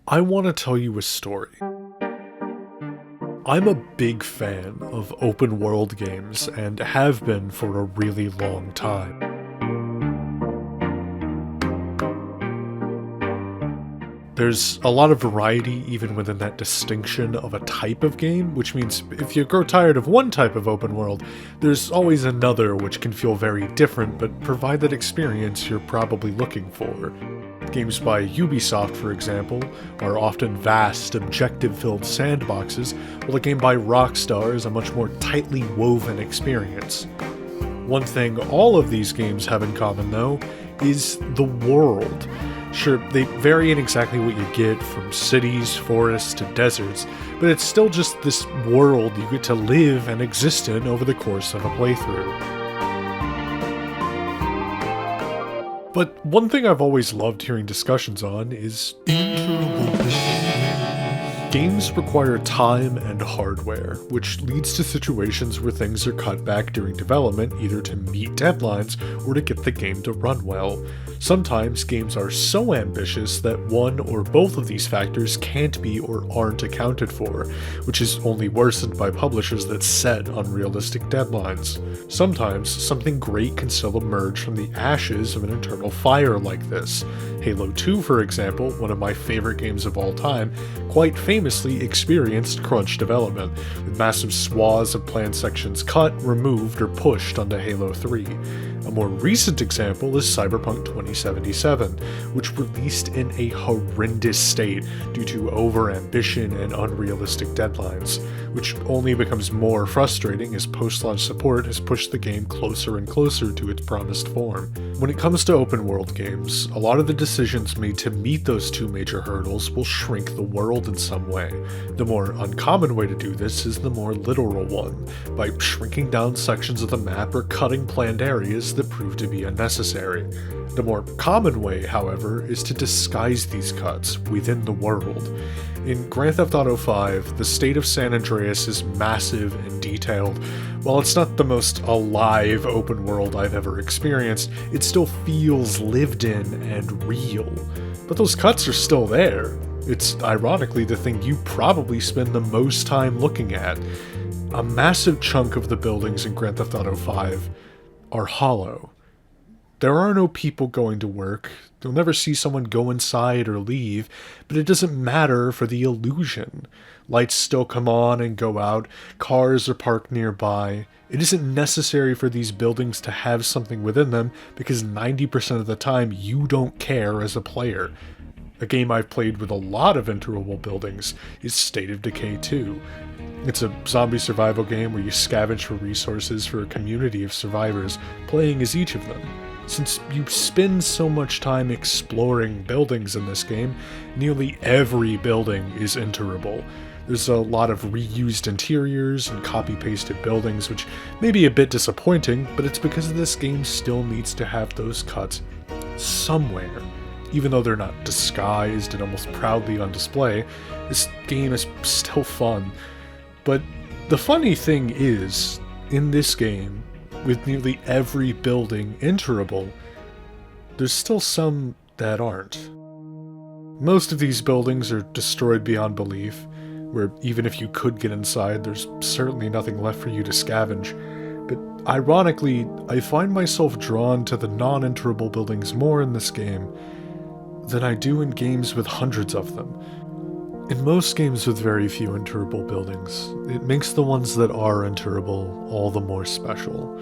I want to tell you a story. I'm a big fan of open world games and have been for a really long time. There's a lot of variety even within that distinction of a type of game, which means if you grow tired of one type of open world, there's always another which can feel very different but provide that experience you're probably looking for. Games by Ubisoft, for example, are often vast, objective-filled sandboxes, while a game by Rockstar is a much more tightly woven experience. One thing all of these games have in common, though, is the world. Sure, they vary in exactly what you get, from cities, forests, to deserts, but it's still just this world you get to live and exist in over the course of a playthrough. But one thing I've always loved hearing discussions on is games require time and hardware, which leads to situations where things are cut back during development either to meet deadlines or to get the game to run well. Sometimes games are so ambitious that one or both of these factors can't be or aren't accounted for, which is only worsened by publishers that set unrealistic deadlines. Sometimes something great can still emerge from the ashes of an internal fire like this. Halo 2, for example, one of my favorite games of all time, quite famously experienced crunch development, with massive swaths of planned sections cut, removed, or pushed onto Halo 3. A more recent example is Cyberpunk 2077, which released in a horrendous state due to over-ambition and unrealistic deadlines, which only becomes more frustrating as post-launch support has pushed the game closer and closer to its promised form. When it comes to open-world games, a lot of the decisions made to meet those two major hurdles will shrink the world in some way. The more uncommon way to do this is the more literal one, by shrinking down sections of the map or cutting planned areas that prove to be unnecessary. The more common way, however, is to disguise these cuts within the world. In Grand Theft Auto V, the state of San Andreas is massive and detailed. While it's not the most alive open world I've ever experienced, it still feels lived in and real. But those cuts are still there. It's ironically the thing you probably spend the most time looking at. A massive chunk of the buildings in Grand Theft Auto V are hollow. There are no people going to work, you'll never see someone go inside or leave, but it doesn't matter for the illusion. Lights still come on and go out, cars are parked nearby. It isn't necessary for these buildings to have something within them because 90% of the time you don't care as a player. A game I've played with a lot of interable buildings is State of Decay 2. It's a zombie survival game where you scavenge for resources for a community of survivors, playing as each of them. Since you spend so much time exploring buildings in this game, nearly every building is interable. There's a lot of reused interiors and copy-pasted buildings, which may be a bit disappointing, but it's because this game still needs to have those cuts somewhere. Even though they're not disguised and almost proudly on display, this game is still fun. But the funny thing is, in this game, with nearly every building interable, there's still some that aren't. Most of these buildings are destroyed beyond belief, where even if you could get inside, there's certainly nothing left for you to scavenge. But ironically, I find myself drawn to the non-interable buildings more in this game than I do in games with hundreds of them. In most games with very few interable buildings, it makes the ones that are interable all the more special.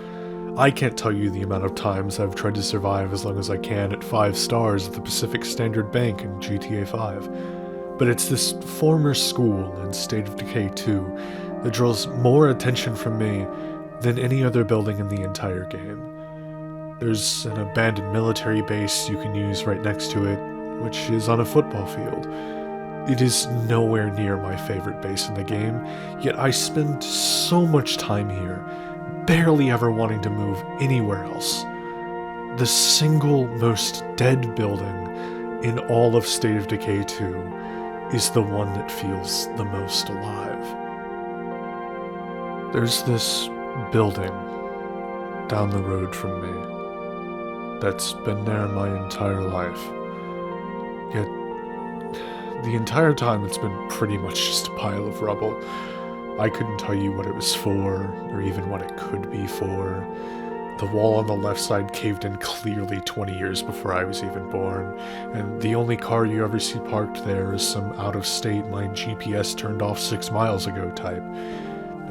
I can't tell you the amount of times I've tried to survive as long as I can at 5 stars at the Pacific Standard Bank in GTA 5. But it's this former school in State of Decay 2 that draws more attention from me than any other building in the entire game. There's an abandoned military base you can use right next to it, which is on a football field. It is nowhere near my favorite base in the game, yet I spend so much time here, barely ever wanting to move anywhere else. The single most dead building in all of State of Decay 2 is the one that feels the most alive. There's this building down the road from me that's been there my entire life. Yet the entire time it's been pretty much just a pile of rubble. I couldn't tell you what it was for, or even what it could be for. The wall on the left side caved in clearly 20 years before I was even born, and the only car you ever see parked there is some out-of-state my GPS turned off 6 miles ago type.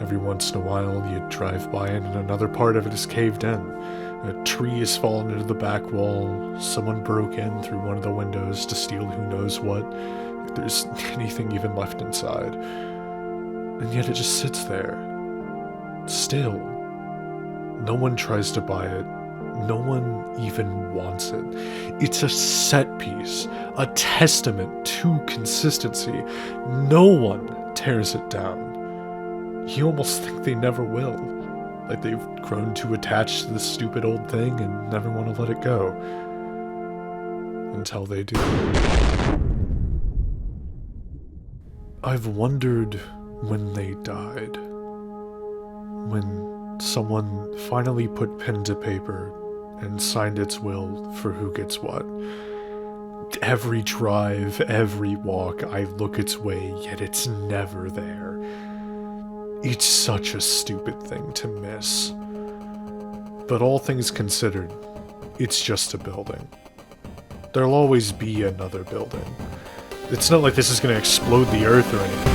Every once in a while you drive by it and another part of it is caved in. A tree has fallen into the back wall, someone broke in through one of the windows to steal who knows what, if there's anything even left inside. And yet it just sits there. Still. No one tries to buy it. No one even wants it. It's a set piece, a testament to consistency. No one tears it down. You almost think they never will. Like they've grown too attached to this stupid old thing and never want to let it go. Until they do. I've wondered when they died. When someone finally put pen to paper and signed its will for who gets what. Every drive, every walk, I look its way, yet it's never there. It's such a stupid thing to miss. But all things considered, it's just a building. There'll always be another building. It's not like this is going to explode the earth or anything.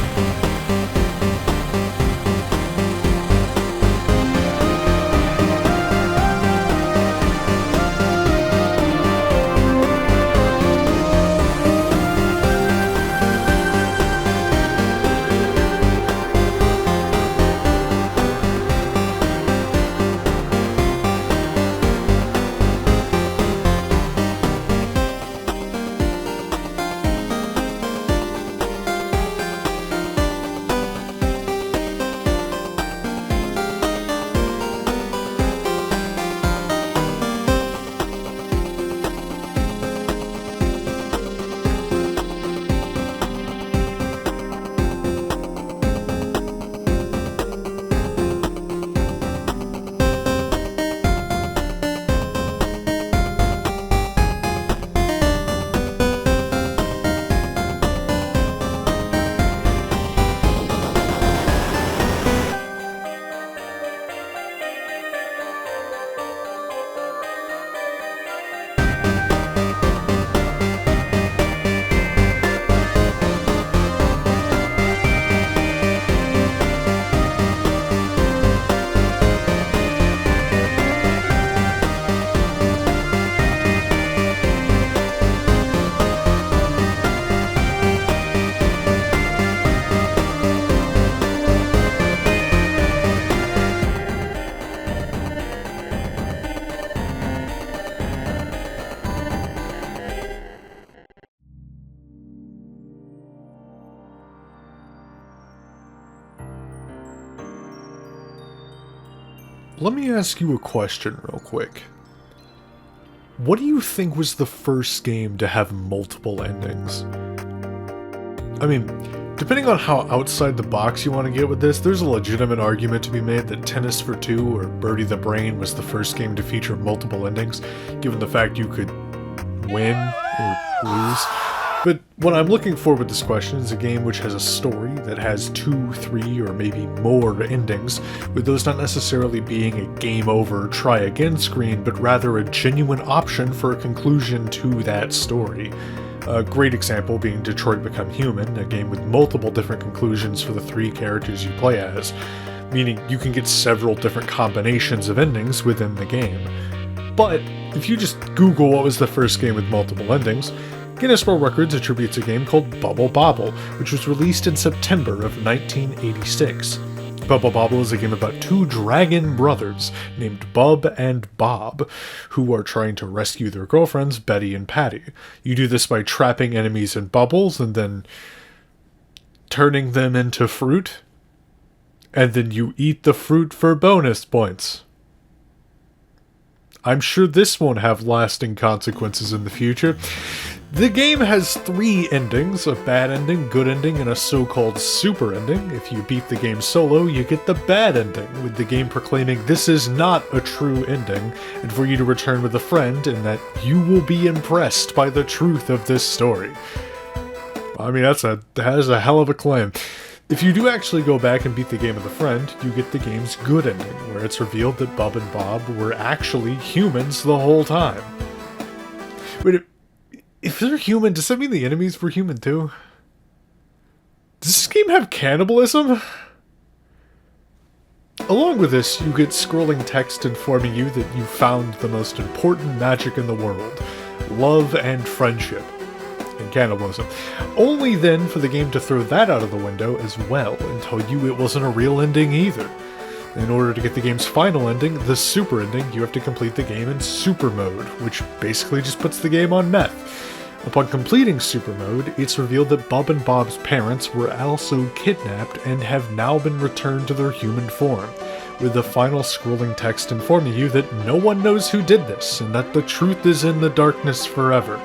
Let me ask you a question real quick. What do you think was the first game to have multiple endings? I mean, depending on how outside the box you want to get with this, there's a legitimate argument to be made that Tennis for Two or Birdie the Brain was the first game to feature multiple endings, given the fact you could win or lose. But what I'm looking for with this question is a game which has a story that has 2, 3, or maybe more endings, with those not necessarily being a game over, try again screen, but rather a genuine option for a conclusion to that story. A great example being Detroit Become Human, a game with multiple different conclusions for the 3 characters you play as, meaning you can get several different combinations of endings within the game. But if you just Google what was the first game with multiple endings, Guinness World Records attributes a game called Bubble Bobble, which was released in September of 1986. Bubble Bobble is a game about 2 dragon brothers named Bub and Bob, who are trying to rescue their girlfriends, Betty and Patty. You do this by trapping enemies in bubbles and then turning them into fruit, and then you eat the fruit for bonus points. I'm sure this won't have lasting consequences in the future. The game has 3 endings, a bad ending, good ending, and a so-called super ending. If you beat the game solo, you get the bad ending, with the game proclaiming this is not a true ending, and for you to return with a friend, and that you will be impressed by the truth of this story. I mean, that is a hell of a claim. If you do actually go back and beat the game with a friend, you get the game's good ending, where it's revealed that Bub and Bob were actually humans the whole time. Wait, if they're human, does that mean the enemies were human too? Does this game have cannibalism? Along with this, you get scrolling text informing you that you found the most important magic in the world, love and friendship. And cannibalism. Only then for the game to throw that out of the window as well and tell you it wasn't a real ending either. In order to get the game's final ending, the super ending, you have to complete the game in super mode, which basically just puts the game on meth. Upon completing super mode, it's revealed that Bub and Bob's parents were also kidnapped and have now been returned to their human form, with the final scrolling text informing you that no one knows who did this and that the truth is in the darkness forever.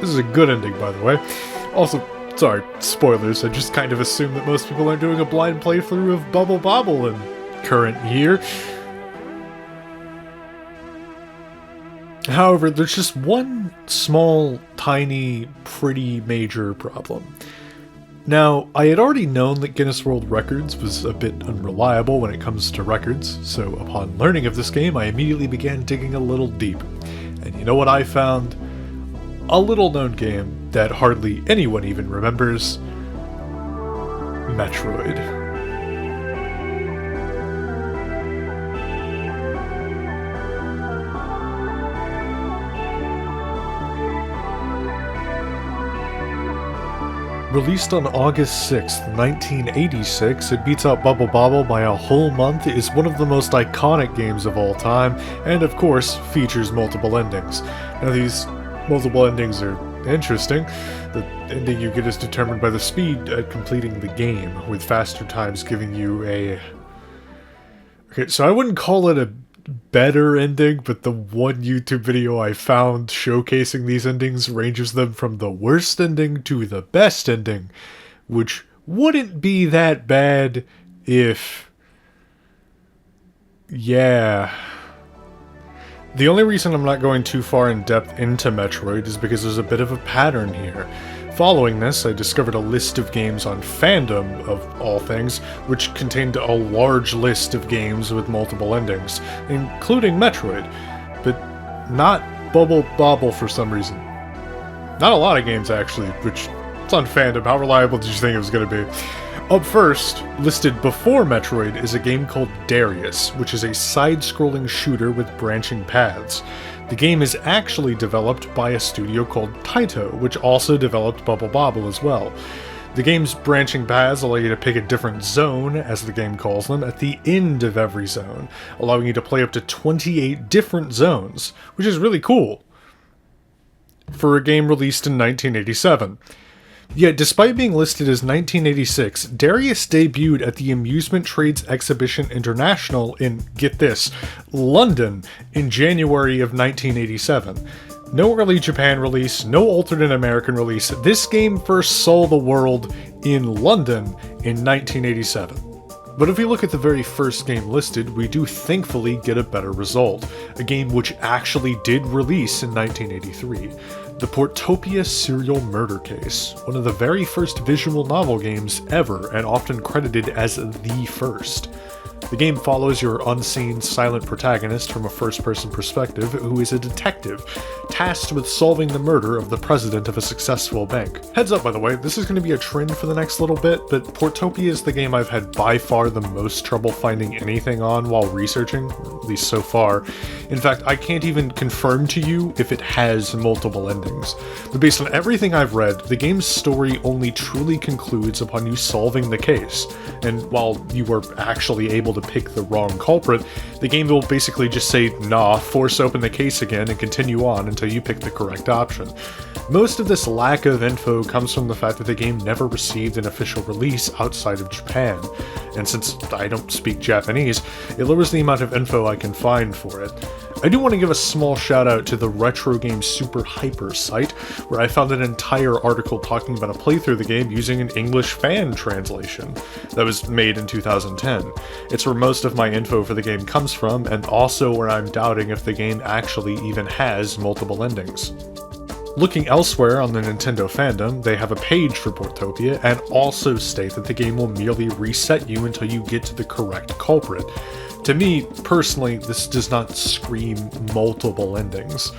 This is a good ending, by the way. Also, sorry, spoilers, I just kind of assume that most people aren't doing a blind playthrough of Bubble Bobble in current year. However, there's just one small, tiny, pretty major problem. Now, I had already known that Guinness World Records was a bit unreliable when it comes to records, so upon learning of this game, I immediately began digging a little deep. And you know what I found? A little-known game that hardly anyone even remembers. Metroid. Released on August 6th, 1986, it beats out Bubble Bobble by a whole month, is one of the most iconic games of all time, and of course, features multiple endings. Now these multiple endings are interesting. The ending you get is determined by the speed at completing the game, with faster times giving you a... Okay, so I wouldn't call it a better ending, but the one YouTube video I found showcasing these endings ranges them from the worst ending to the best ending, which wouldn't be that bad if... yeah... The only reason I'm not going too far in depth into Metroid is because there's a bit of a pattern here. Following this, I discovered a list of games on Fandom, of all things, which contained a large list of games with multiple endings, including Metroid, but not Bubble Bobble for some reason. Not a lot of games, actually, which it's on Fandom. How reliable did you think it was going to be? Up first, listed before Metroid, is a game called Darius, which is a side-scrolling shooter with branching paths. The game is actually developed by a studio called Taito, which also developed Bubble Bobble as well. The game's branching paths allow you to pick a different zone, as the game calls them, at the end of every zone, allowing you to play up to 28 different zones, which is really cool for a game released in 1987. Yet, despite being listed as 1986, Darius debuted at the Amusement Trades Exhibition International in, get this, London in January of 1987. No early Japan release, no alternate American release. This game first saw the world in London in 1987. But if we look at the very first game listed, we do thankfully get a better result. A game which actually did release in 1983. The Portopia Serial Murder Case, one of the very first visual novel games ever and often credited as the first. The game follows your unseen, silent protagonist from a first-person perspective who is a detective, tasked with solving the murder of the president of a successful bank. Heads up, by the way, this is going to be a trend for the next little bit, but Portopia is the game I've had by far the most trouble finding anything on while researching, at least so far. In fact, I can't even confirm to you if it has multiple endings. But based on everything I've read, the game's story only truly concludes upon you solving the case, and while you are actually able to pick the wrong culprit, the game will basically just say, nah, force open the case again and continue on until you pick the correct option. Most of this lack of info comes from the fact that the game never received an official release outside of Japan, and since I don't speak Japanese, it lowers the amount of info I can find for it. I do want to give a small shout out to the Retro Game Super Hyper site, where I found an entire article talking about a playthrough of the game using an English fan translation that was made in 2010. It's where most of my info for the game comes from, and also where I'm doubting if the game actually even has multiple endings. Looking elsewhere on the Nintendo fandom, they have a page for Portopia and also state that the game will merely reset you until you get to the correct culprit. To me, personally, this does not scream multiple endings.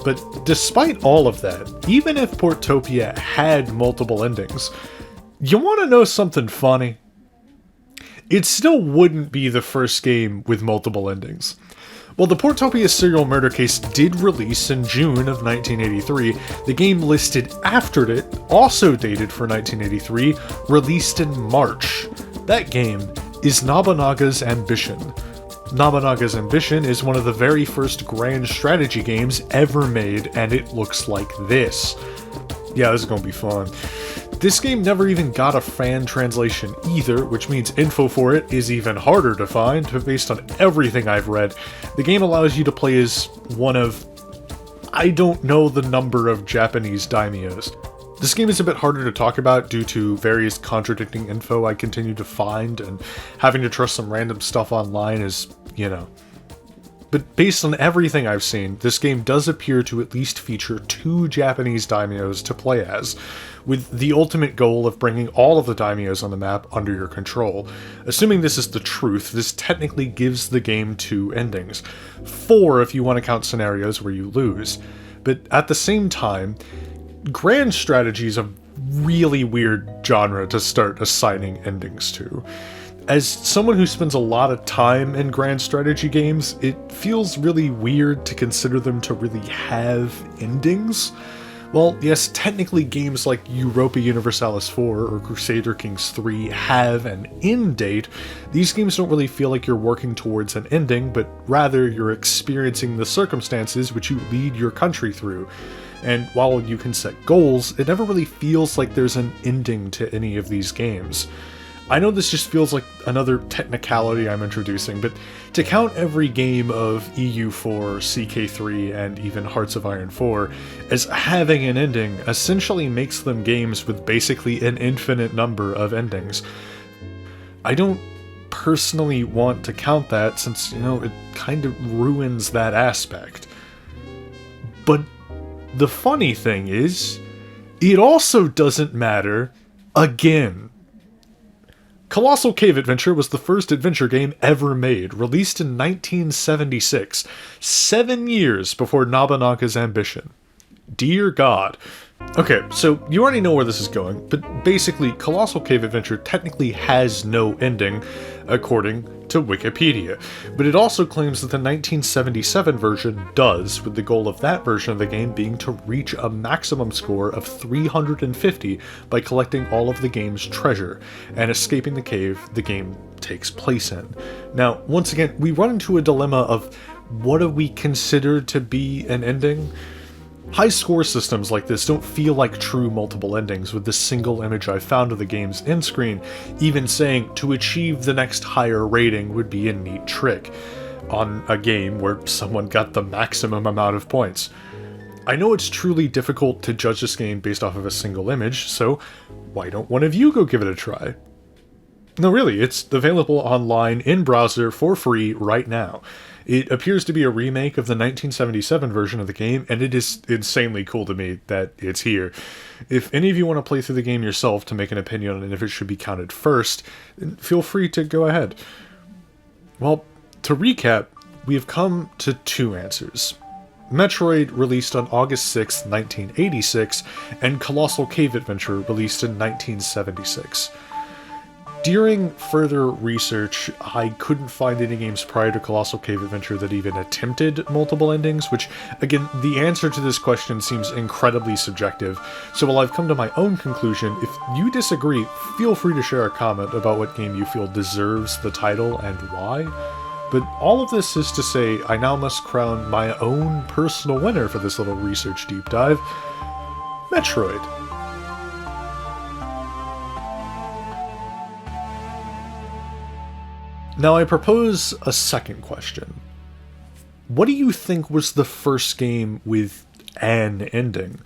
But despite all of that, even if Portopia had multiple endings, you want to know something funny? It still wouldn't be the first game with multiple endings. While the Portopia serial murder case did release in June of 1983, the game listed after it, also dated for 1983, released in March. That game is Nobunaga's Ambition. Nobunaga's Ambition is one of the very first grand strategy games ever made, and it looks like this. Yeah, this is gonna be fun. This game never even got a fan translation either, which means info for it is even harder to find, but based on everything I've read, the game allows you to play as one of, I don't know the number of Japanese daimyos. This game is a bit harder to talk about due to various contradicting info I continue to find, and having to trust some random stuff online is, you know. But based on everything I've seen, this game does appear to at least feature 2 Japanese daimyos to play as, with the ultimate goal of bringing all of the daimyos on the map under your control. Assuming this is the truth, this technically gives the game 2 endings. 4 if you want to count scenarios where you lose. But at the same time, grand strategy is a really weird genre to start assigning endings to. As someone who spends a lot of time in grand strategy games, it feels really weird to consider them to really have endings. Well, yes, technically games like Europa Universalis 4 or Crusader Kings 3 have an end date. These games don't really feel like you're working towards an ending, but rather you're experiencing the circumstances which you lead your country through. And while you can set goals, it never really feels like there's an ending to any of these games. I know this just feels like another technicality I'm introducing, but to count every game of EU4, CK3, and even Hearts of Iron 4 as having an ending essentially makes them games with basically an infinite number of endings. I don't personally want to count that since, it kind of ruins that aspect. But the funny thing is, it also doesn't matter again. Colossal Cave Adventure was the first adventure game ever made, released in 1976, 7 years before Nobunaga's Ambition. Dear God. Okay, so you already know where this is going, but basically, Colossal Cave Adventure technically has no ending, according to Wikipedia, but it also claims that the 1977 version does, with the goal of that version of the game being to reach a maximum score of 350 by collecting all of the game's treasure, and escaping the cave the game takes place in. Now, once again, we run into a dilemma of what do we consider to be an ending? High score systems like this don't feel like true multiple endings, with the single image I found of the game's end screen even saying to achieve the next higher rating would be a neat trick on a game where someone got the maximum amount of points. I know it's truly difficult to judge this game based off of a single image, so why don't one of you go give it a try? No, really, it's available online in browser for free right now. It appears to be a remake of the 1977 version of the game, and it is insanely cool to me that it's here. If any of you want to play through the game yourself to make an opinion on if it should be counted first, feel free to go ahead. Well, to recap, we have come to 2 answers. Metroid, released on August 6, 1986, and Colossal Cave Adventure, released in 1976. During further research, I couldn't find any games prior to Colossal Cave Adventure that even attempted multiple endings, which, again, the answer to this question seems incredibly subjective, so while I've come to my own conclusion, if you disagree, feel free to share a comment about what game you feel deserves the title and why. But all of this is to say, I now must crown my own personal winner for this little research deep dive, Metroid. Now I propose a second question. What do you think was the first game with an ending?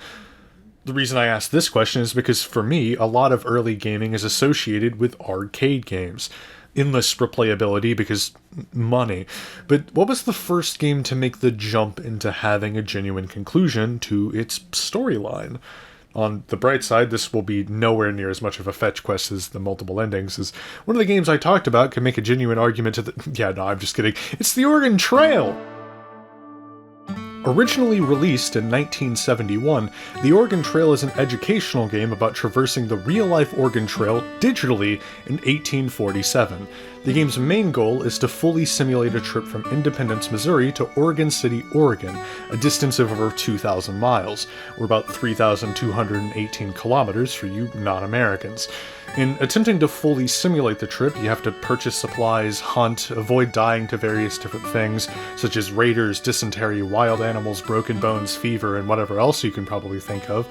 The reason I ask this question is because for me, a lot of early gaming is associated with arcade games. endless replayability because money. But what was the first game to make the jump into having a genuine conclusion to its storyline? On the bright side, this will be nowhere near as much of a fetch quest as the multiple endings, as one of the games I talked about can make a genuine argument to the— yeah, no, I'm just kidding. It's the Oregon Trail! Originally released in 1971, the Oregon Trail is an educational game about traversing the real-life Oregon Trail digitally in 1847. The game's main goal is to fully simulate a trip from Independence, Missouri to Oregon City, Oregon, a distance of over 2,000 miles, or about 3,218 kilometers for you non-Americans. In attempting to fully simulate the trip, you have to purchase supplies, hunt, avoid dying to various different things, such as raiders, dysentery, wild animals, broken bones, fever, and whatever else you can probably think of.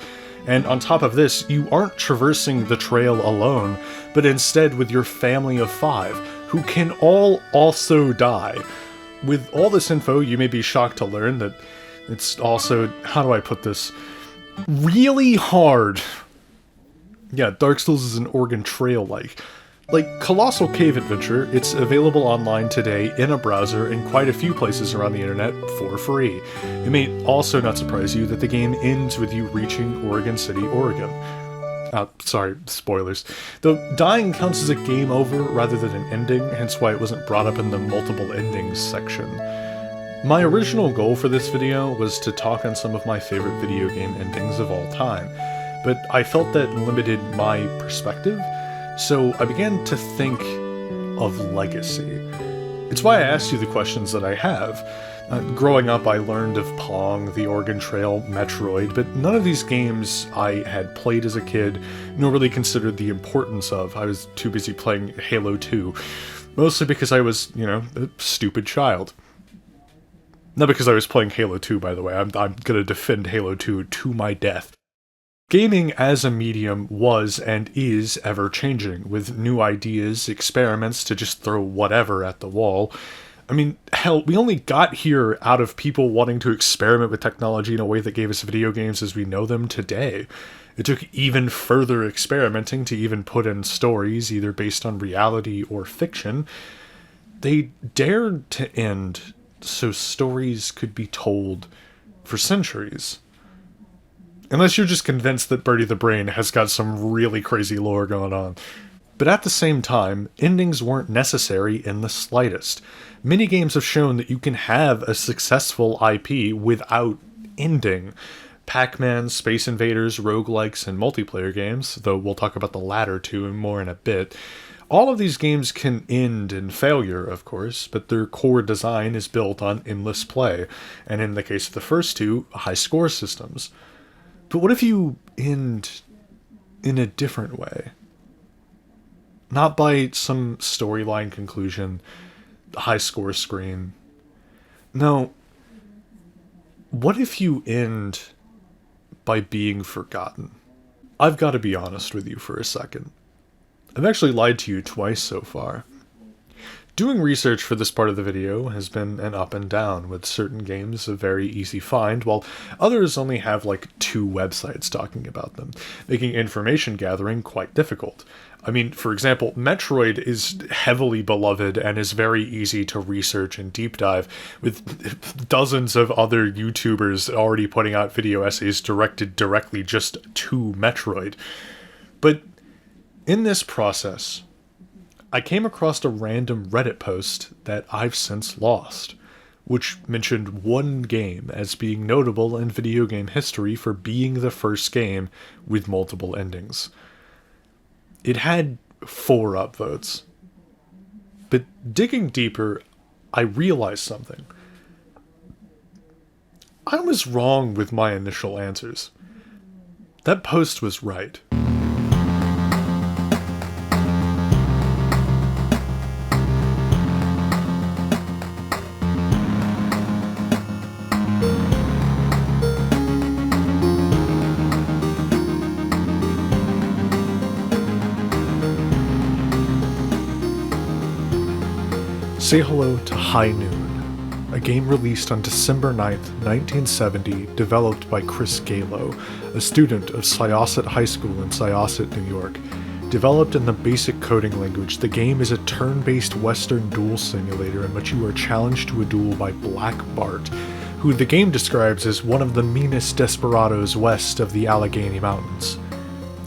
And on top of this, you aren't traversing the trail alone, but instead with your family of 5, who can all also die. With all this info, you may be shocked to learn that it's also, how do I put this, really hard. Yeah, Dark Souls is an Oregon Trail-like. Like Colossal Cave Adventure, it's available online today in a browser in quite a few places around the internet for free. It may also not surprise you that the game ends with you reaching Oregon City, Oregon. Sorry, spoilers. Though dying counts as a game over rather than an ending, hence why it wasn't brought up in the multiple endings section. My original goal for this video was to talk on some of my favorite video game endings of all time, but I felt that limited my perspective, so I began to think of legacy. It's why I asked you the questions that I have. Growing up, I learned of Pong, the Oregon Trail, Metroid, but none of these games I had played as a kid, nor really considered the importance of. I was too busy playing Halo 2, mostly because I was, a stupid child. Not because I was playing Halo 2, by the way. I'm gonna defend Halo 2 to my death. Gaming as a medium was and is ever-changing, with new ideas, experiments to just throw whatever at the wall. I mean, hell, we only got here out of people wanting to experiment with technology in a way that gave us video games as we know them today. It took even further experimenting to even put in stories, either based on reality or fiction. They dared to end so stories could be told for centuries. Unless you're just convinced that Birdie the Brain has got some really crazy lore going on. But at the same time, endings weren't necessary in the slightest. Many games have shown that you can have a successful IP without ending. Pac-Man, Space Invaders, roguelikes, and multiplayer games, though we'll talk about the latter two more in a bit. All of these games can end in failure, of course, but their core design is built on endless play, and in the case of the first two, high score systems. But what if you end in a different way? Not by some storyline conclusion, high score screen. No. What if you end by being forgotten? I've got to be honest with you for a second. I've actually lied to you twice so far. Doing research for this part of the video has been an up and down, with certain games a very easy find, while others only have like 2 websites talking about them, making information gathering quite difficult. I mean, for example, Metroid is heavily beloved and is very easy to research and deep dive, with dozens of other YouTubers already putting out video essays directed directly just to Metroid. But in this process, I came across a random Reddit post that I've since lost, which mentioned one game as being notable in video game history for being the first game with multiple endings. It had 4 upvotes. But digging deeper, I realized something. I was wrong with my initial answers. That post was right. Say hello to High Noon, a game released on December 9th, 1970, developed by Chris Galo, a student of Syosset High School in Syosset, New York. Developed in the basic coding language, the game is a turn-based Western duel simulator in which you are challenged to a duel by Black Bart, who the game describes as one of the meanest desperados west of the Allegheny Mountains.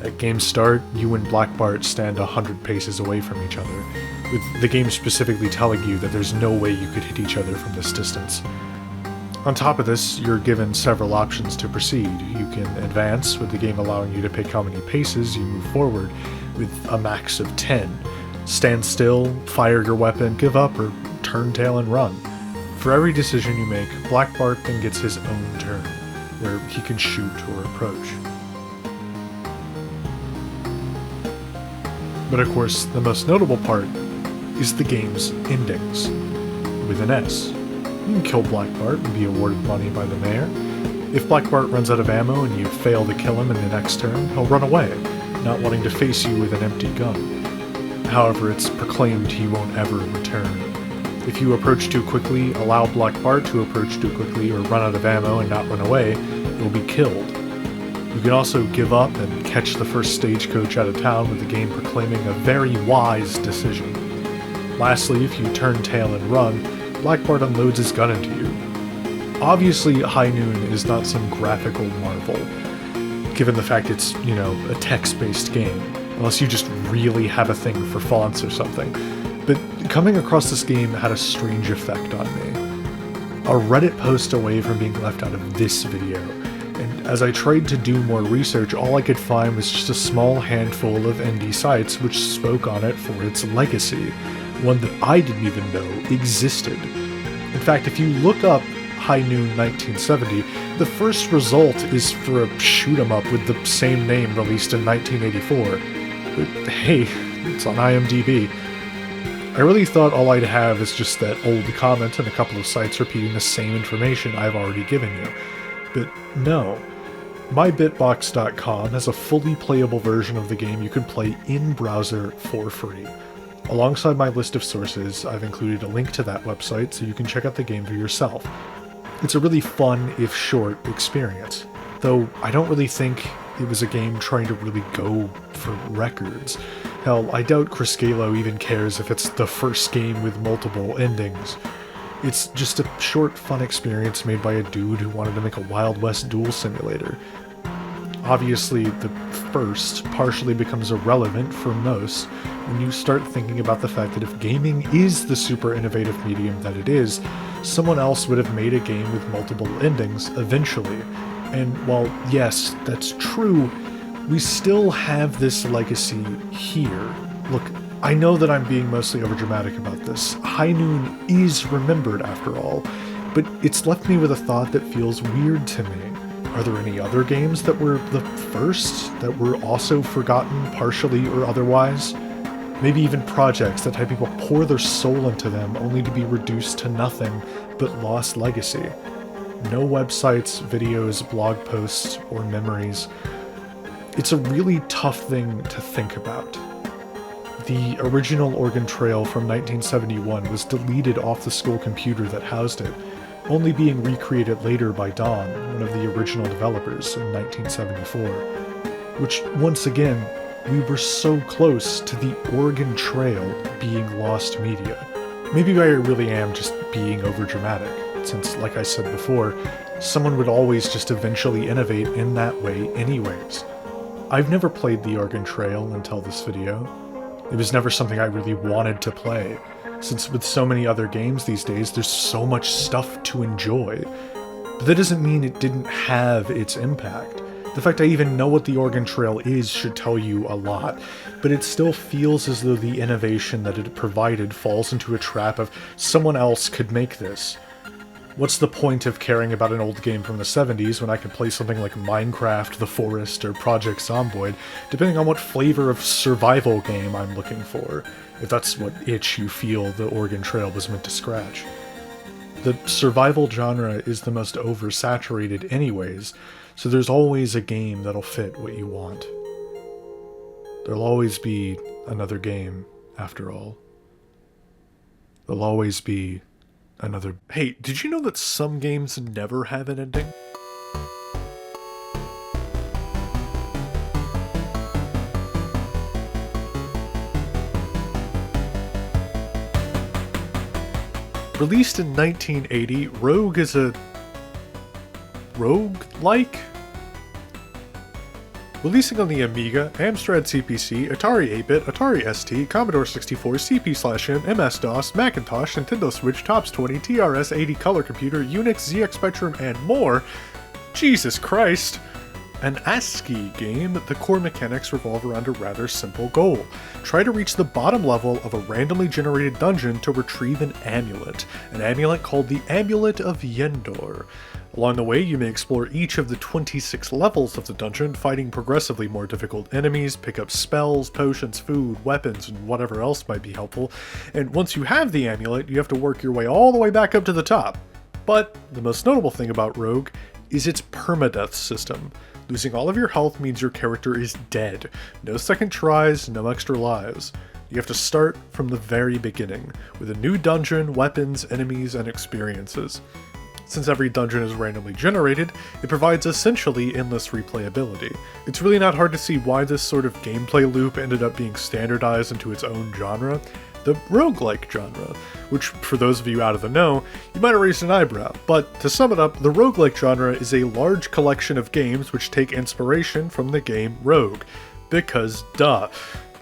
At game start, you and Black Bart stand 100 paces away from each other, with the game specifically telling you that there's no way you could hit each other from this distance. On top of this, you're given several options to proceed. You can advance, with the game allowing you to pick how many paces you move forward, with a max of 10. Stand still, fire your weapon, give up, or turn tail and run. For every decision you make, Black Bart then gets his own turn, where he can shoot or approach. But of course, the most notable part is the game's endings, with an S. You can kill Black Bart and be awarded money by the mayor. If Black Bart runs out of ammo and you fail to kill him in the next turn, he'll run away, not wanting to face you with an empty gun. However, it's proclaimed he won't ever return. If you approach too quickly, allow Black Bart to approach too quickly, or run out of ammo and not run away, you'll be killed. You can also give up and catch the first stagecoach out of town, with the game proclaiming a very wise decision. Lastly, if you turn tail and run, Black Bart unloads his gun into you. Obviously, High Noon is not some graphical marvel, given the fact it's, a text-based game, unless you just really have a thing for fonts or something. But coming across this game had a strange effect on me. A Reddit post away from being left out of this video, and as I tried to do more research, all I could find was just a small handful of indie sites which spoke on it for its legacy, one that I didn't even know existed. In fact, if you look up High Noon 1970, the first result is for a shoot-'em-up with the same name released in 1984. But hey, it's on IMDb. I really thought all I'd have is just that old comment and a couple of sites repeating the same information I've already given you. But no. MyBitbox.com has a fully playable version of the game you can play in browser for free. Alongside my list of sources, I've included a link to that website so you can check out the game for yourself. It's a really fun, if short, experience, though I don't really think it was a game trying to really go for records. Hell, I doubt Criscalo even cares if it's the first game with multiple endings. It's just a short, fun experience made by a dude who wanted to make a Wild West duel simulator. Obviously, the first partially becomes irrelevant for most when you start thinking about the fact that if gaming is the super innovative medium that it is, someone else would have made a game with multiple endings eventually. And while, yes, that's true, we still have this legacy here. Look, I know that I'm being mostly overdramatic about this. High Noon is remembered after all, but it's left me with a thought that feels weird to me. Are there any other games that were the first, that were also forgotten partially or otherwise? Maybe even projects that had people pour their soul into them only to be reduced to nothing but lost legacy. No websites, videos, blog posts, or memories. It's a really tough thing to think about. The original Oregon Trail from 1971 was deleted off the school computer that housed it, only being recreated later by Don, one of the original developers, in 1974. Which, once again, we were so close to the Oregon Trail being lost media. Maybe I really am just being overdramatic, since, like I said before, someone would always just eventually innovate in that way anyways. I've never played the Oregon Trail until this video. It was never something I really wanted to play, since with so many other games these days, there's so much stuff to enjoy. But that doesn't mean it didn't have its impact. The fact I even know what the Oregon Trail is should tell you a lot, but it still feels as though the innovation that it provided falls into a trap of someone else could make this. What's the point of caring about an old game from the 70s when I can play something like Minecraft, The Forest, or Project Zomboid, depending on what flavor of survival game I'm looking for, if that's what itch you feel the Oregon Trail was meant to scratch. The survival genre is the most oversaturated anyways, so there's always a game that'll fit what you want. There'll always be another game, after all. There'll always be another... Hey, did you know that some games never have an ending? I 've Released in 1980, Rogue is a rogue-like? Releasing on the Amiga, Amstrad CPC, Atari 8-bit, Atari ST, Commodore 64, CP/M, MS-DOS, Macintosh, Nintendo Switch, TOPS 20, TRS-80 color computer, Unix, ZX Spectrum, and more. Jesus Christ! An ASCII game, the core mechanics revolve around a rather simple goal. Try to reach the bottom level of a randomly generated dungeon to retrieve an amulet called the Amulet of Yendor. Along the way, you may explore each of the 26 levels of the dungeon, fighting progressively more difficult enemies, pick up spells, potions, food, weapons, and whatever else might be helpful, and once you have the amulet, you have to work your way all the way back up to the top. But the most notable thing about Rogue is its permadeath system. Losing all of your health means your character is dead. No second tries, no extra lives. You have to start from the very beginning, with a new dungeon, weapons, enemies, and experiences. Since every dungeon is randomly generated, it provides essentially endless replayability. It's really not hard to see why this sort of gameplay loop ended up being standardized into its own genre, the roguelike genre, which, for those of you out of the know, you might have raised an eyebrow. But to sum it up, the roguelike genre is a large collection of games which take inspiration from the game Rogue. Because duh.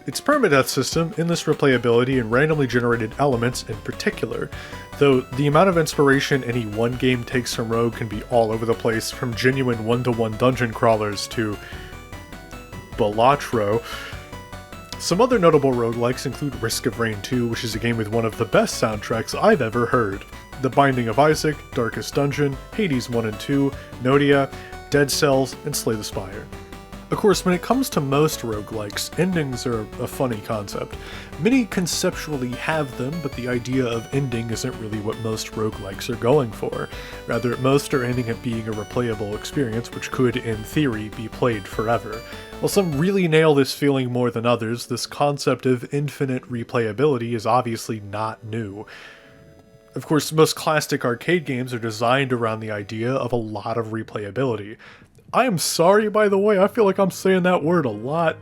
Its permadeath system, endless replayability, and randomly generated elements in particular. Though the amount of inspiration any one game takes from Rogue can be all over the place, from genuine one-to-one dungeon crawlers to Balatro. Some other notable roguelikes include Risk of Rain 2, which is a game with one of the best soundtracks I've ever heard. The Binding of Isaac, Darkest Dungeon, Hades 1 and 2, Nodia, Dead Cells, and Slay the Spire. Of course, when it comes to most roguelikes, endings are a funny concept. Many conceptually have them, but the idea of ending isn't really what most roguelikes are going for. Rather, most are aiming at being a replayable experience which could, in theory, be played forever. While some really nail this feeling more than others, this concept of infinite replayability is obviously not new. Of course, most classic arcade games are designed around the idea of a lot of replayability. I am sorry, by the way, I feel like I'm saying that word a lot.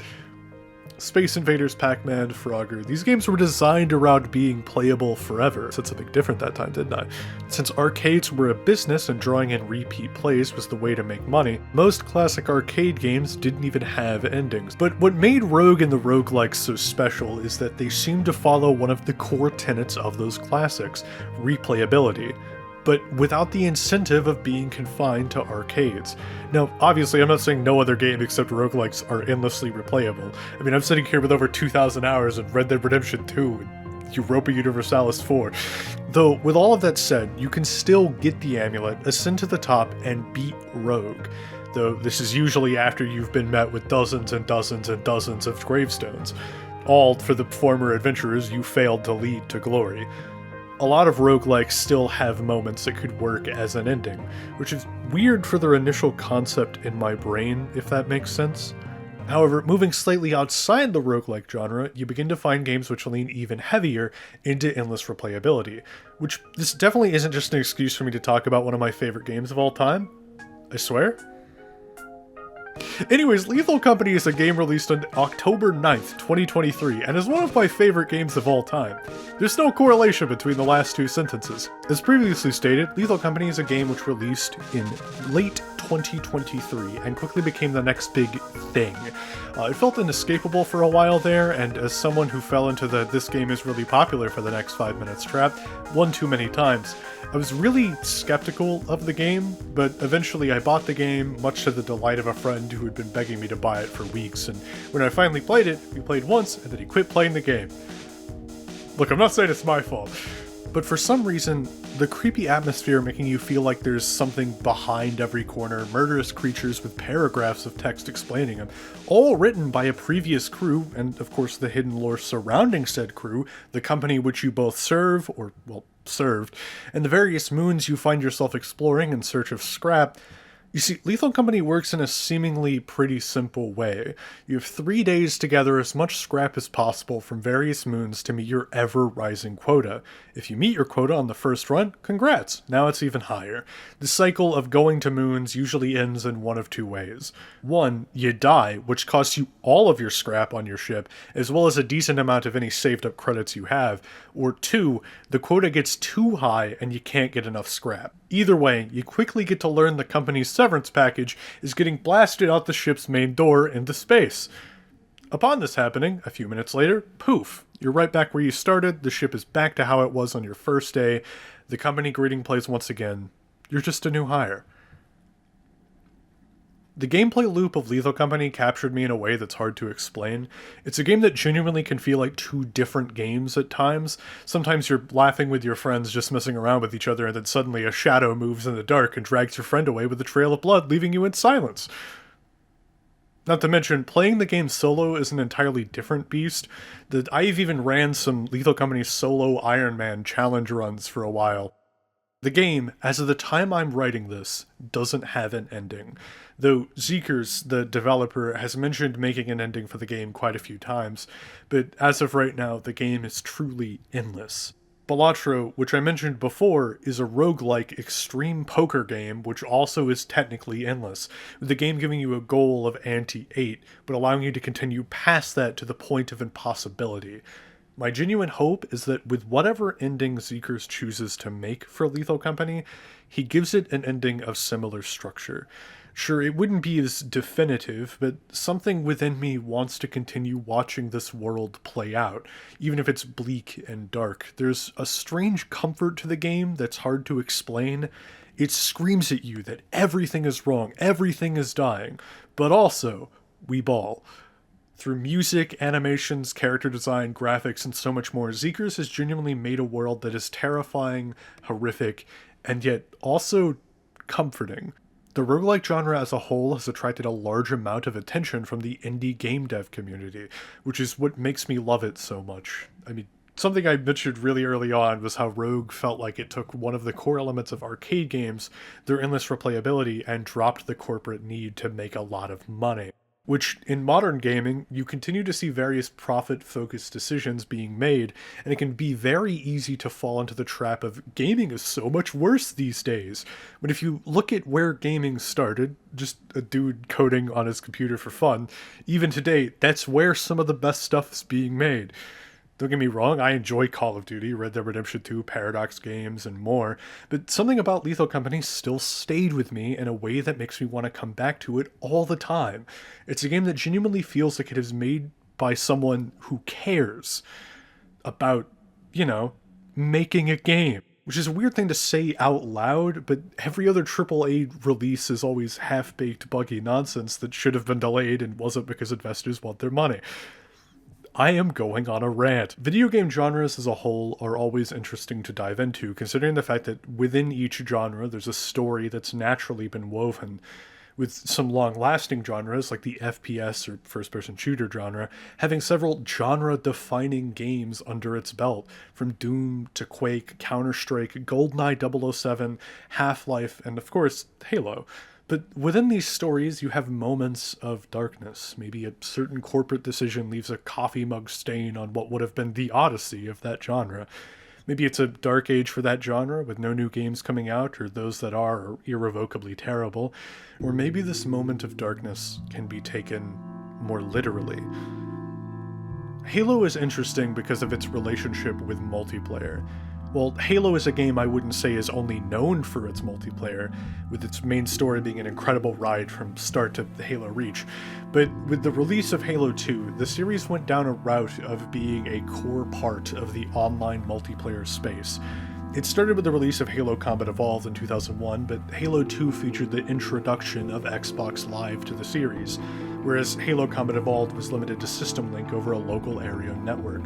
Space Invaders, Pac-Man, Frogger, these games were designed around being playable forever. Said something different that time, didn't I? Since arcades were a business and drawing in repeat plays was the way to make money, most classic arcade games didn't even have endings. But what made Rogue and the roguelikes so special is that they seem to follow one of the core tenets of those classics, replayability, but without the incentive of being confined to arcades. Now, obviously, I'm not saying no other game except roguelikes are endlessly replayable. I mean, I'm sitting here with over 2,000 hours in Red Dead Redemption 2 and Europa Universalis 4. Though, with all of that said, you can still get the amulet, ascend to the top, and beat Rogue. Though this is usually after you've been met with dozens and dozens and dozens of gravestones. All for the former adventurers you failed to lead to glory. A lot of roguelikes still have moments that could work as an ending, which is weird for their initial concept in my brain, if that makes sense. However, moving slightly outside the roguelike genre, you begin to find games which lean even heavier into endless replayability, which this definitely isn't just an excuse for me to talk about one of my favorite games of all time. I swear. Anyways, Lethal Company is a game released on October 9th, 2023, and is one of my favorite games of all time. There's no correlation between the last two sentences. As previously stated, Lethal Company is a game which released in late 2023 and quickly became the next big thing. It felt inescapable for a while there, and as someone who fell into the "this game is really popular for the next 5 minutes" trap one too many times, I was really skeptical of the game, but eventually I bought the game, much to the delight of a friend who had been begging me to buy it for weeks, and when I finally played it, we played once, and then he quit playing the game. Look, I'm not saying it's my fault, but for some reason, the creepy atmosphere making you feel like there's something behind every corner, murderous creatures with paragraphs of text explaining them, all written by a previous crew, and of course the hidden lore surrounding said crew, the company which you both serve, or, well, served, and the various moons you find yourself exploring in search of scrap, You see, Lethal Company works in a seemingly pretty simple way. You have 3 days to gather as much scrap as possible from various moons to meet your ever-rising quota. If you meet your quota on the first run, congrats, now it's even higher. The cycle of going to moons usually ends in one of two ways. One, you die, which costs you all of your scrap on your ship, as well as a decent amount of any saved-up credits you have. Or two, the quota gets too high and you can't get enough scrap. Either way, you quickly get to learn the company's severance package is getting blasted out the ship's main door into space. Upon this happening, a few minutes later, poof, you're right back where you started, the ship is back to how it was on your first day, the company greeting plays once again, you're just a new hire. The gameplay loop of Lethal Company captured me in a way that's hard to explain. It's a game that genuinely can feel like two different games at times. Sometimes you're laughing with your friends just messing around with each other, and then suddenly a shadow moves in the dark and drags your friend away with a trail of blood, leaving you in silence. Not to mention, playing the game solo is an entirely different beast. I've even ran some Lethal Company solo Iron Man challenge runs for a while. The game, as of the time I'm writing this, doesn't have an ending, though Zeekers, the developer, has mentioned making an ending for the game quite a few times, but as of right now, the game is truly endless. Balatro, which I mentioned before, is a roguelike extreme poker game, which also is technically endless, with the game giving you a goal of ante 8, but allowing you to continue past that to the point of impossibility. My genuine hope is that with whatever ending Zeekers chooses to make for Lethal Company, he gives it an ending of similar structure. Sure, it wouldn't be as definitive, but something within me wants to continue watching this world play out, even if it's bleak and dark. There's a strange comfort to the game that's hard to explain. It screams at you that everything is wrong, everything is dying, but also, we ball. Through music, animations, character design, graphics, and so much more, Zeekers has genuinely made a world that is terrifying, horrific, and yet also comforting. The roguelike genre as a whole has attracted a large amount of attention from the indie game dev community, which is what makes me love it so much. I mean, something I mentioned really early on was how Rogue felt like it took one of the core elements of arcade games, their endless replayability, and dropped the corporate need to make a lot of money. Which, in modern gaming, you continue to see various profit-focused decisions being made, and it can be very easy to fall into the trap of gaming is so much worse these days. But if you look at where gaming started, just a dude coding on his computer for fun, even today, that's where some of the best stuff is being made. Don't get me wrong, I enjoy Call of Duty, Red Dead Redemption 2, Paradox games, and more, but something about Lethal Company still stayed with me in a way that makes me want to come back to it all the time. It's a game that genuinely feels like it is made by someone who cares about, making a game. Which is a weird thing to say out loud, but every other AAA release is always half-baked, buggy nonsense that should have been delayed and wasn't because investors want their money. I am going on a rant. Video game genres as a whole are always interesting to dive into, considering the fact that within each genre there's a story that's naturally been woven, with some long-lasting genres like the FPS or first-person shooter genre having several genre-defining games under its belt, from Doom to Quake, Counter-Strike, GoldenEye 007, Half-Life, and of course, Halo. But within these stories, you have moments of darkness. Maybe a certain corporate decision leaves a coffee mug stain on what would have been the Odyssey of that genre. Maybe it's a dark age for that genre, with no new games coming out, or those that are irrevocably terrible. Or maybe this moment of darkness can be taken more literally. Halo is interesting because of its relationship with multiplayer. Well, Halo is a game I wouldn't say is only known for its multiplayer, with its main story being an incredible ride from start to Halo Reach. But with the release of Halo 2, the series went down a route of being a core part of the online multiplayer space. It started with the release of Halo Combat Evolved in 2001, but Halo 2 featured the introduction of Xbox Live to the series, whereas Halo Combat Evolved was limited to system link over a local area network.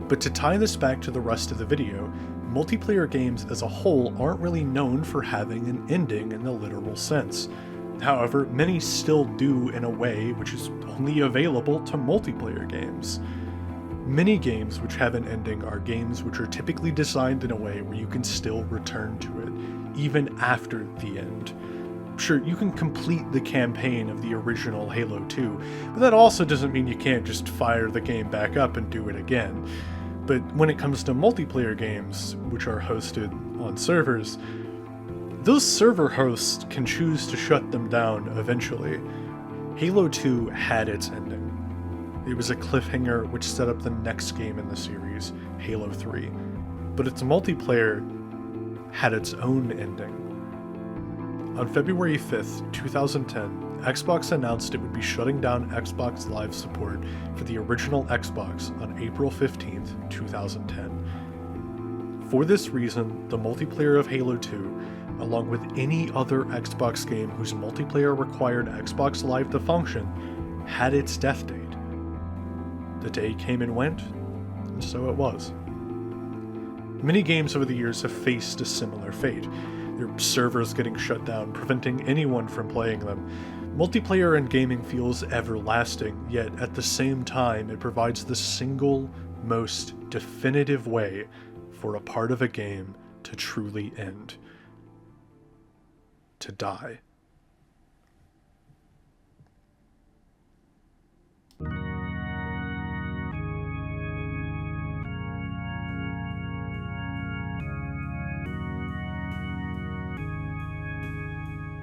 But to tie this back to the rest of the video, multiplayer games as a whole aren't really known for having an ending in the literal sense. However, many still do in a way which is only available to multiplayer games. Many games which have an ending are games which are typically designed in a way where you can still return to it, even after the end. Sure, you can complete the campaign of the original Halo 2, but that also doesn't mean you can't just fire the game back up and do it again. But when it comes to multiplayer games, which are hosted on servers, those server hosts can choose to shut them down eventually. Halo 2 had its ending. It was a cliffhanger which set up the next game in the series, Halo 3. But its multiplayer had its own ending. On February 5th, 2010, Xbox announced it would be shutting down Xbox Live support for the original Xbox on April 15th, 2010. For this reason, the multiplayer of Halo 2, along with any other Xbox game whose multiplayer required Xbox Live to function, had its death date. The day came and went, and so it was. Many games over the years have faced a similar fate, their servers getting shut down, preventing anyone from playing them. Multiplayer in gaming feels everlasting, yet at the same time it provides the single most definitive way for a part of a game to truly end. To die.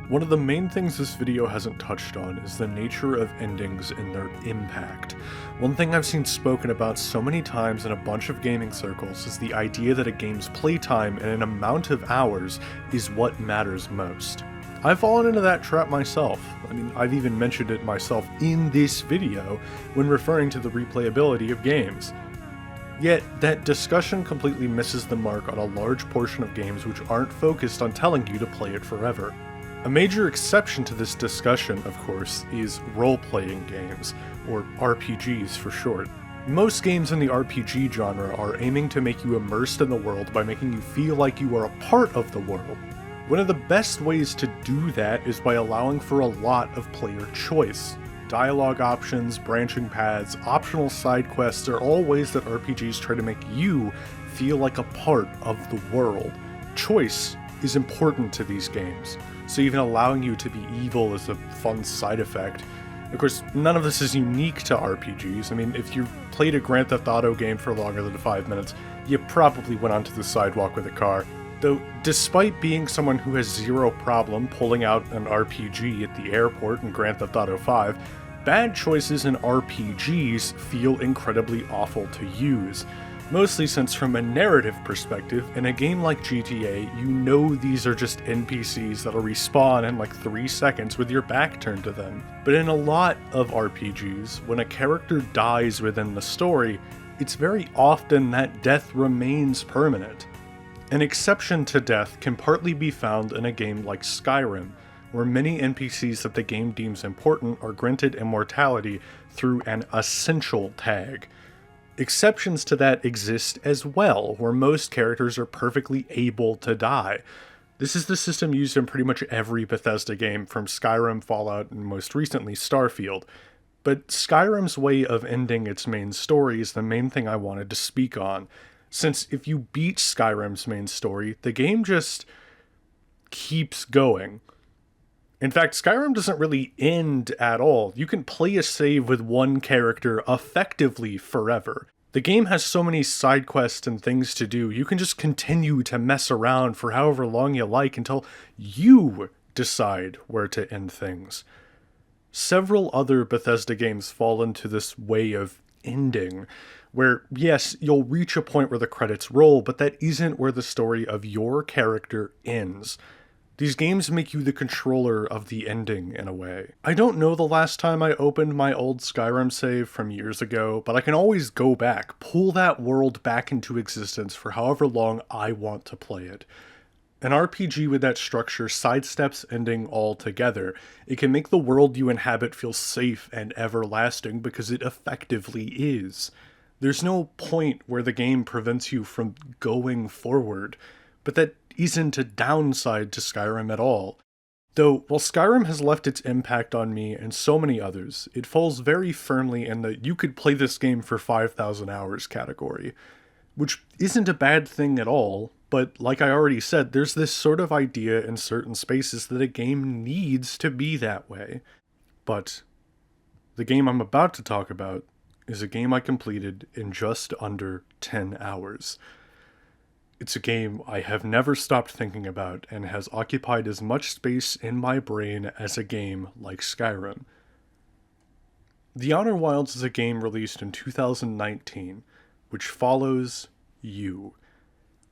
One of the main things this video hasn't touched on is the nature of endings and their impact. One thing I've seen spoken about so many times in a bunch of gaming circles is the idea that a game's playtime and an amount of hours is what matters most. I've fallen into that trap myself. I mean, I've even mentioned it myself in this video when referring to the replayability of games. Yet, that discussion completely misses the mark on a large portion of games which aren't focused on telling you to play it forever. A major exception to this discussion, of course, is role-playing games, or RPGs for short. Most games in the RPG genre are aiming to make you immersed in the world by making you feel like you are a part of the world. One of the best ways to do that is by allowing for a lot of player choice. Dialogue options, branching paths, optional side quests are all ways that RPGs try to make you feel like a part of the world. Choice is important to these games, so even allowing you to be evil is a fun side effect. Of course, none of this is unique to RPGs. I mean, if you've played a Grand Theft Auto game for longer than 5 minutes, you probably went onto the sidewalk with a car. Though, despite being someone who has zero problem pulling out an RPG at the airport in Grand Theft Auto 5, bad choices in RPGs feel incredibly awful to use. Mostly since from a narrative perspective, in a game like GTA, you know these are just NPCs that'll respawn in like 3 seconds with your back turned to them. But in a lot of RPGs, when a character dies within the story, it's very often that death remains permanent. An exception to death can partly be found in a game like Skyrim, where many NPCs that the game deems important are granted immortality through an essential tag. Exceptions to that exist as well, where most characters are perfectly able to die. This is the system used in pretty much every Bethesda game, from Skyrim, Fallout, and most recently Starfield. But Skyrim's way of ending its main story is the main thing I wanted to speak on, since if you beat Skyrim's main story, the game just keeps going. In fact, Skyrim doesn't really end at all. You can play a save with one character effectively forever. The game has so many side quests and things to do, you can just continue to mess around for however long you like until you decide where to end things. Several other Bethesda games fall into this way of ending, where yes, you'll reach a point where the credits roll, but that isn't where the story of your character ends. These games make you the controller of the ending in a way. I don't know the last time I opened my old Skyrim save from years ago, but I can always go back, pull that world back into existence for however long I want to play it. An RPG with that structure sidesteps ending altogether. It can make the world you inhabit feel safe and everlasting because it effectively is. There's no point where the game prevents you from going forward, but that isn't a downside to Skyrim at all. Though, while Skyrim has left its impact on me and so many others, it falls very firmly in the you could play this game for 5,000 hours category. which isn't a bad thing at all, but like I already said, there's this sort of idea in certain spaces that a game needs to be that way. But the game I'm about to talk about is a game I completed in just under 10 hours. It's a game I have never stopped thinking about and has occupied as much space in my brain as a game like Skyrim. The Outer Wilds is a game released in 2019, which follows you,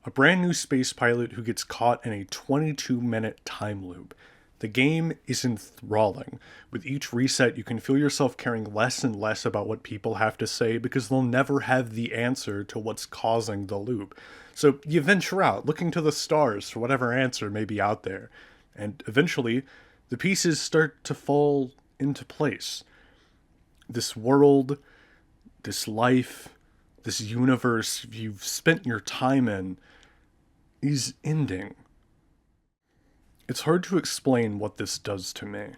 a brand new space pilot who gets caught in a 22-minute time loop. The game is enthralling. With each reset, you can feel yourself caring less and less about what people have to say because they'll never have the answer to what's causing the loop. So you venture out, looking to the stars for whatever answer may be out there. And eventually, the pieces start to fall into place. This world, this life, this universe you've spent your time in is ending. It's hard to explain what this does to me.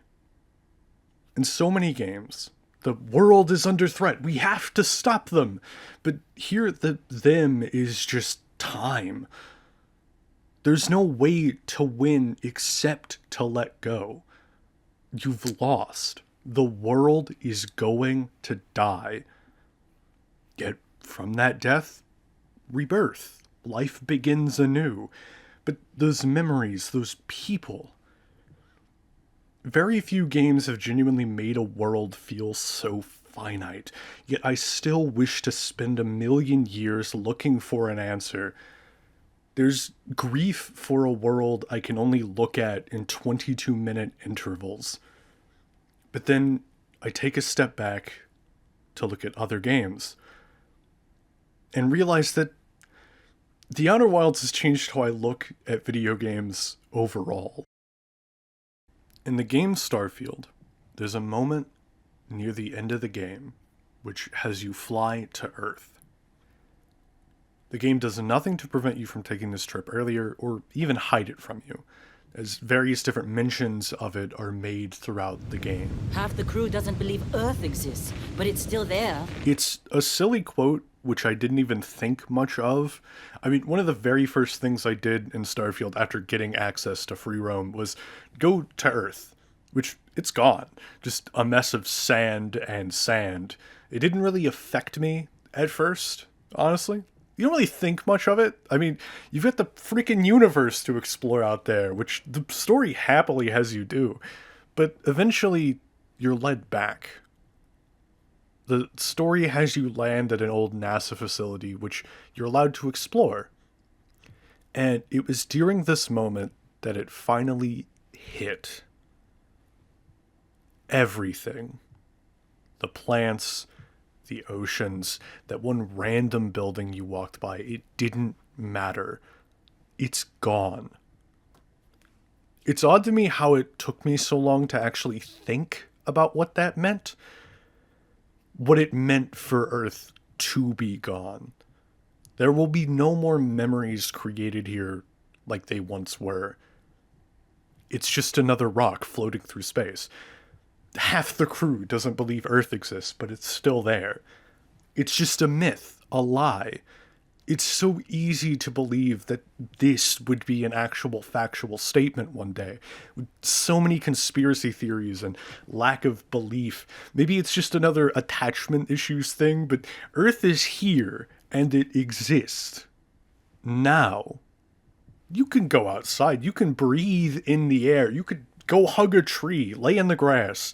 In so many games, the world is under threat. We have to stop them. But here, the them is just time. There's no way to win except to let go. You've lost. The world is going to die. Yet from that death, rebirth. Life begins anew. But those memories, those people. Very few games have genuinely made a world feel so finite, yet I still wish to spend 1,000,000 years looking for an answer. There's grief for a world I can only look at in 22-minute intervals. But then I take a step back to look at other games and realize that The Outer Wilds has changed how I look at video games overall. In the game Starfield, there's a moment near the end of the game which has you fly to Earth. The game does nothing to prevent you from taking this trip earlier or even hide it from you, as various different mentions of it are made throughout the game. Half the crew doesn't believe Earth exists, but it's still there. It's a silly quote which I didn't even think much of. I mean, one of the very first things I did in Starfield after getting access to free roam was go to Earth, which it's gone. Just a mess of sand and sand. It didn't really affect me at first, honestly. You don't really think much of it. I mean, you've got the freaking universe to explore out there, which the story happily has you do. But eventually, you're led back. The story has you land at an old NASA facility, which you're allowed to explore. And it was during this moment that it finally hit. Everything. The plants, the oceans, that one random building you walked by, it didn't matter. It's gone. It's odd to me how it took me so long to actually think about what that meant. What it meant for Earth to be gone. There will be no more memories created here like they once were. It's just another rock floating through space. Half the crew doesn't believe Earth exists, but it's still there. It's just a myth, a lie. It's so easy to believe that this would be an actual factual statement one day. With so many conspiracy theories and lack of belief. Maybe it's just another attachment issues thing, but Earth is here and it exists. Now. You can go outside. You can breathe in the air. You could go hug a tree, lay in the grass.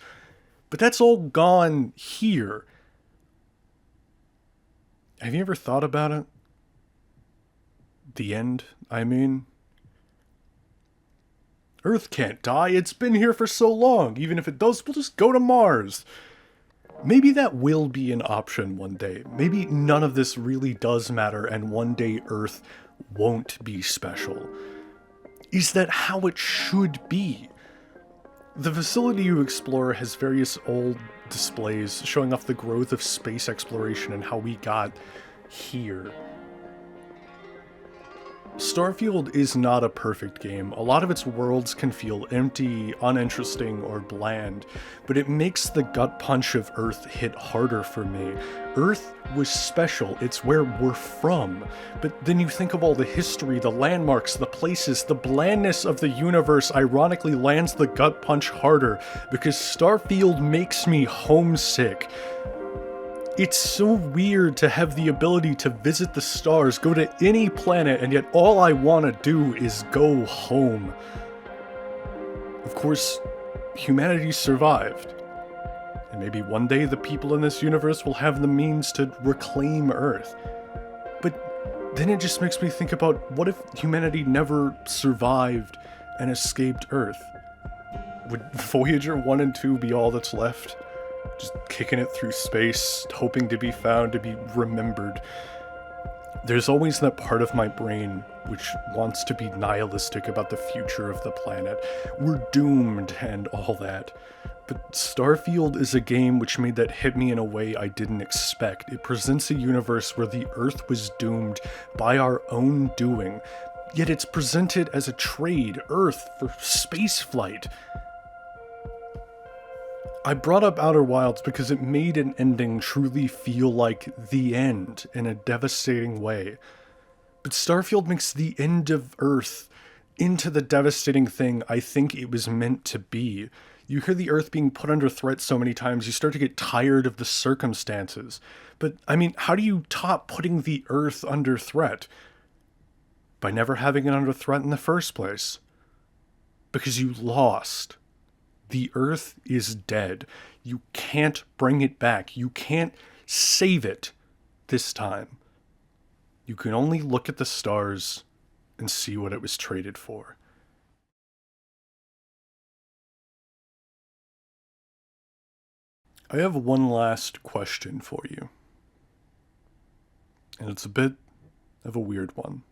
But that's all gone here. Have you ever thought about it? The end, I mean. Earth can't die. It's been here for so long. Even if it does, we'll just go to Mars. Maybe that will be an option one day. Maybe none of this really does matter and one day Earth won't be special. Is that how it should be? The facility you explore has various old displays showing off the growth of space exploration and how we got here. Starfield is not a perfect game. A lot of its worlds can feel empty, uninteresting, or bland, but it makes the gut punch of Earth hit harder for me. Earth was special, it's where we're from. But then you think of all the history, the landmarks, the places, the blandness of the universe ironically lands the gut punch harder, because Starfield makes me homesick. It's so weird to have the ability to visit the stars, go to any planet, and yet all I want to do is go home. Of course, humanity survived. And maybe one day the people in this universe will have the means to reclaim Earth. But then it just makes me think about, what if humanity never survived and escaped Earth? Would Voyager 1 and 2 be all that's left? Just kicking it through space, hoping to be found, to be remembered. There's always that part of my brain which wants to be nihilistic about the future of the planet. We're doomed and all that. But Starfield is a game which made that hit me in a way I didn't expect. It presents a universe where the Earth was doomed by our own doing, yet it's presented as a trade, Earth for spaceflight. I brought up Outer Wilds because it made an ending truly feel like the end in a devastating way. But Starfield makes the end of Earth into the devastating thing I think it was meant to be. You hear the Earth being put under threat so many times, you start to get tired of the circumstances. But, I mean, how do you top putting the Earth under threat? By never having it under threat in the first place. Because you lost. The Earth is dead. You can't bring it back. You can't save it this time. You can only look at the stars and see what it was traded for. I have one last question for you. And it's a bit of a weird one.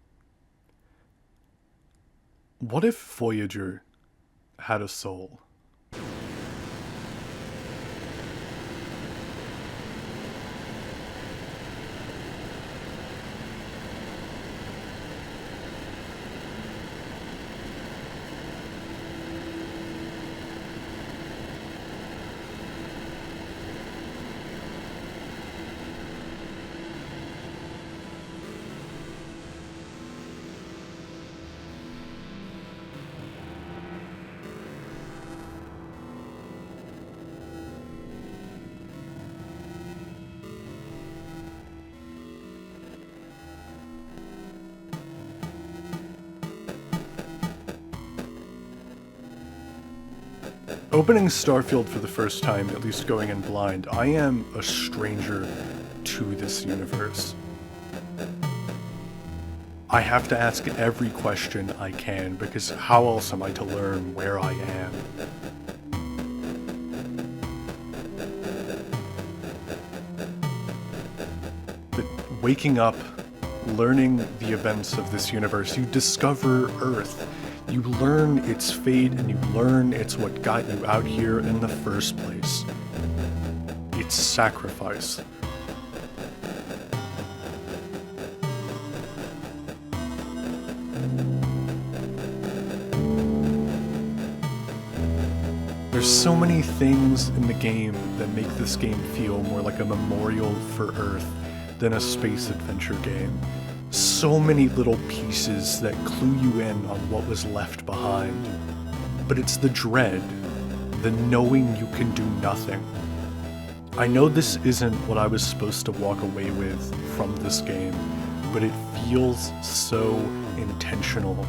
What if Voyager had a soul? Opening Starfield for the first time, at least going in blind, I am a stranger to this universe. I have to ask every question I can, because how else am I to learn where I am? But waking up, learning the events of this universe, you discover Earth. You learn its fate, and you learn it's what got you out here in the first place. It's sacrifice. There's so many things in the game that make this game feel more like a memorial for Earth than a space adventure game. So many little pieces that clue you in on what was left behind. But it's the dread, the knowing you can do nothing. I know this isn't what I was supposed to walk away with from this game, but it feels so intentional.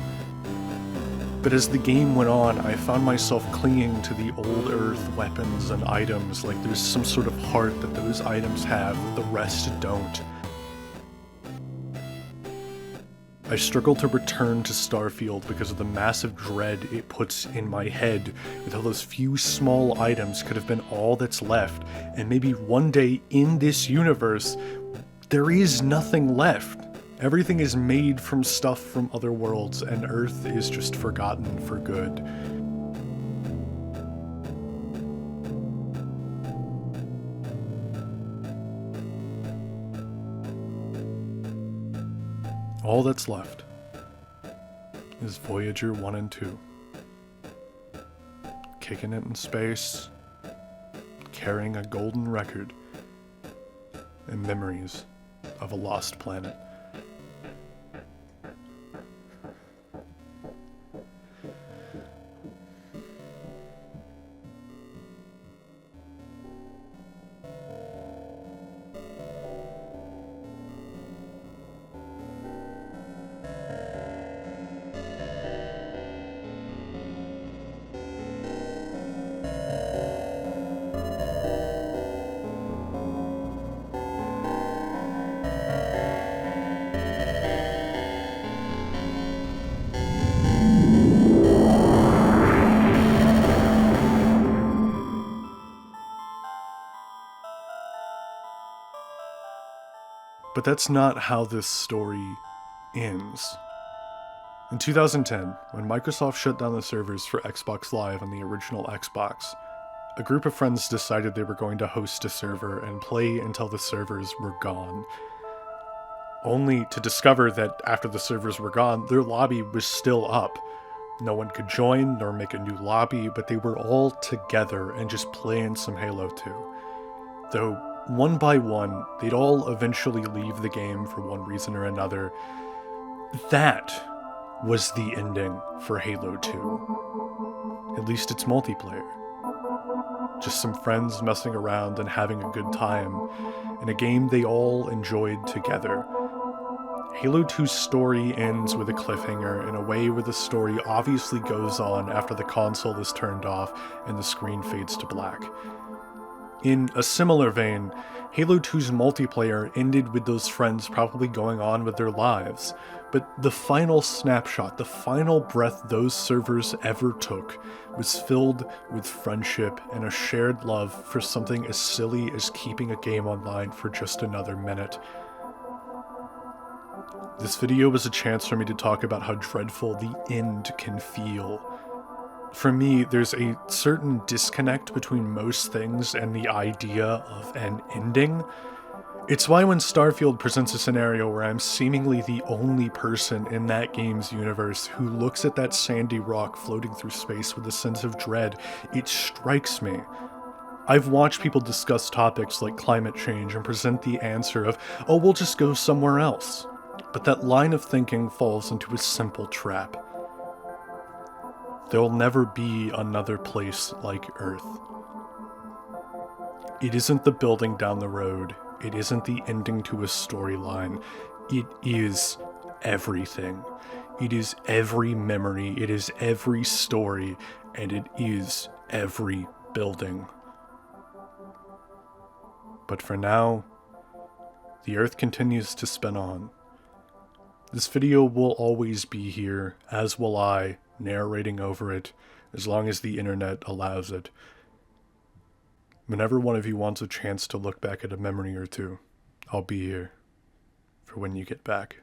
But as the game went on, I found myself clinging to the old Earth weapons and items like there's some sort of heart that those items have that the rest don't. I struggle to return to Starfield because of the massive dread it puts in my head with how those few small items could have been all that's left, and maybe one day in this universe, there is nothing left. Everything is made from stuff from other worlds, and Earth is just forgotten for good. All that's left is Voyager 1 and 2. Kicking it in space, carrying a golden record, and memories of a lost planet. But that's not how this story ends. In 2010, when Microsoft shut down the servers for Xbox Live on the original Xbox, a group of friends decided they were going to host a server and play until the servers were gone. Only to discover that after the servers were gone, their lobby was still up. No one could join nor make a new lobby, but they were all together and just playing some Halo 2. Though one by one, they'd all eventually leave the game for one reason or another. That was the ending for Halo 2. At least it's multiplayer. Just some friends messing around and having a good time in a game they all enjoyed together. Halo 2's story ends with a cliffhanger in a way where the story obviously goes on after the console is turned off and the screen fades to black. In a similar vein, Halo 2's multiplayer ended with those friends probably going on with their lives, but the final snapshot, the final breath those servers ever took, was filled with friendship and a shared love for something as silly as keeping a game online for just another minute. This video was a chance for me to talk about how dreadful the end can feel. For me, there's a certain disconnect between most things and the idea of an ending. It's why when Starfield presents a scenario where I'm seemingly the only person in that game's universe who looks at that sandy rock floating through space with a sense of dread, it strikes me. I've watched people discuss topics like climate change and present the answer of, oh, we'll just go somewhere else. But that line of thinking falls into a simple trap. There'll never be another place like Earth. It isn't the building down the road. It isn't the ending to a storyline. It is everything. It is every memory. It is every story. And it is every building. But for now, the Earth continues to spin on. This video will always be here, as will I, narrating over it, as long as the internet allows it. Whenever one of you wants a chance to look back at a memory or two, I'll be here for when you get back.